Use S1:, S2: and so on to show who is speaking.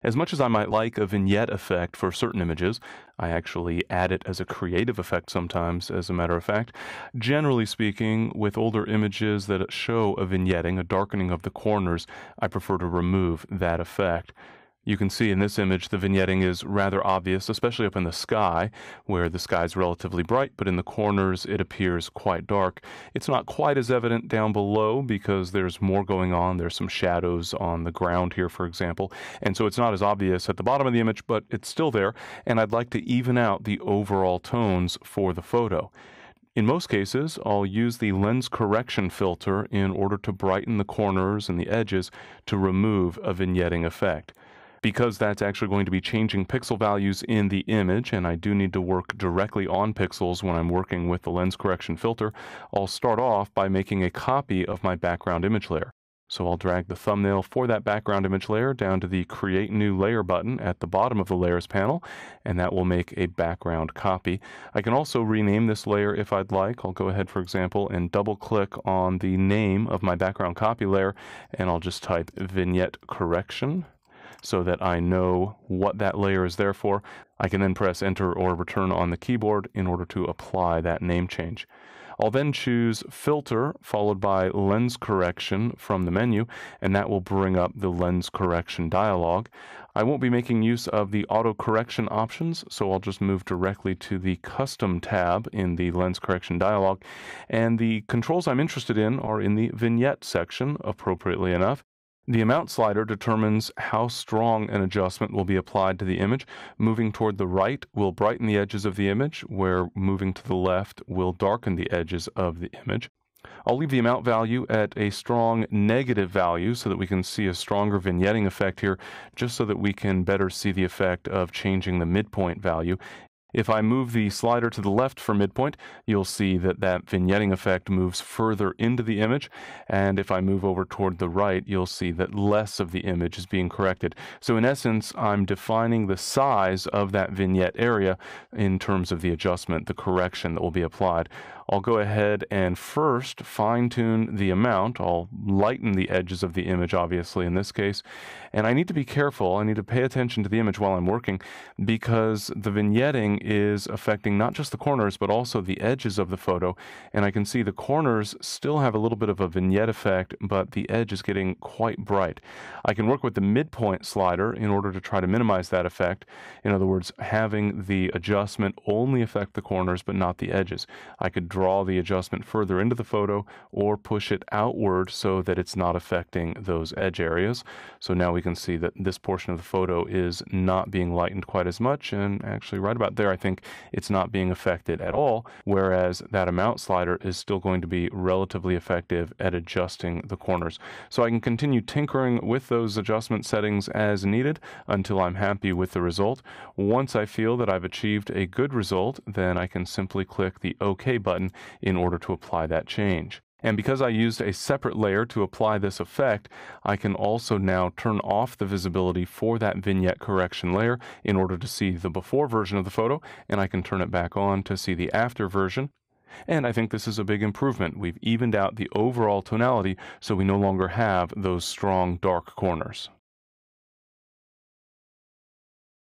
S1: As much as I might like a vignette effect for certain images, I actually add it as a creative effect sometimes, as a matter of fact. Generally speaking, with older images that show a vignetting, a darkening of the corners, I prefer to remove that effect. You can see in this image the vignetting is rather obvious, especially up in the sky, where the sky is relatively bright, but in the corners it appears quite dark. It's not quite as evident down below because there's more going on. There's some shadows on the ground here, for example, and so it's not as obvious at the bottom of the image, but it's still there, and I'd like to even out the overall tones for the photo. In most cases, I'll use the lens correction filter in order to brighten the corners and the edges to remove a vignetting effect. Because that's actually going to be changing pixel values in the image, and I do need to work directly on pixels when I'm working with the lens correction filter, I'll start off by making a copy of my background image layer. So I'll drag the thumbnail for that background image layer down to the Create New Layer button at the bottom of the Layers panel, and that will make a background copy. I can also rename this layer if I'd like. I'll go ahead, for example, and double-click on the name of my background copy layer, and I'll just type Vignette Correction, so that I know what that layer is there for. I can then press Enter or Return on the keyboard in order to apply that name change. I'll then choose Filter followed by Lens Correction from the menu, and that will bring up the Lens Correction dialog. I won't be making use of the auto correction options, so I'll just move directly to the Custom tab in the Lens Correction dialog, and the controls I'm interested in are in the Vignette section, appropriately enough. The amount slider determines how strong an adjustment will be applied to the image. Moving toward the right will brighten the edges of the image, where moving to the left will darken the edges of the image. I'll leave the amount value at a strong negative value so that we can see a stronger vignetting effect here, just so that we can better see the effect of changing the midpoint value. If I move the slider to the left for midpoint, you'll see that that vignetting effect moves further into the image, and if I move over toward the right, you'll see that less of the image is being corrected. So in essence, I'm defining the size of that vignette area in terms of the adjustment, the correction that will be applied. I'll go ahead and first fine-tune the amount. I'll lighten the edges of the image, obviously, in this case. And I need to be careful. I need to pay attention to the image while I'm working, because the vignetting is affecting not just the corners, but also the edges of the photo. And I can see the corners still have a little bit of a vignette effect, but the edge is getting quite bright. I can work with the midpoint slider in order to try to minimize that effect. In other words, having the adjustment only affect the corners, but not the edges. I could draw the adjustment further into the photo or push it outward so that it's not affecting those edge areas. So now we can see that this portion of the photo is not being lightened quite as much, and actually right about there I think it's not being affected at all, whereas that amount slider is still going to be relatively effective at adjusting the corners. So I can continue tinkering with those adjustment settings as needed until I'm happy with the result. Once I feel that I've achieved a good result, then I can simply click the OK button in order to apply that change. And because I used a separate layer to apply this effect, I can also now turn off the visibility for that vignette correction layer in order to see the before version of the photo, and I can turn it back on to see the after version. And I think this is a big improvement. We've evened out the overall tonality, so we no longer have those strong dark corners.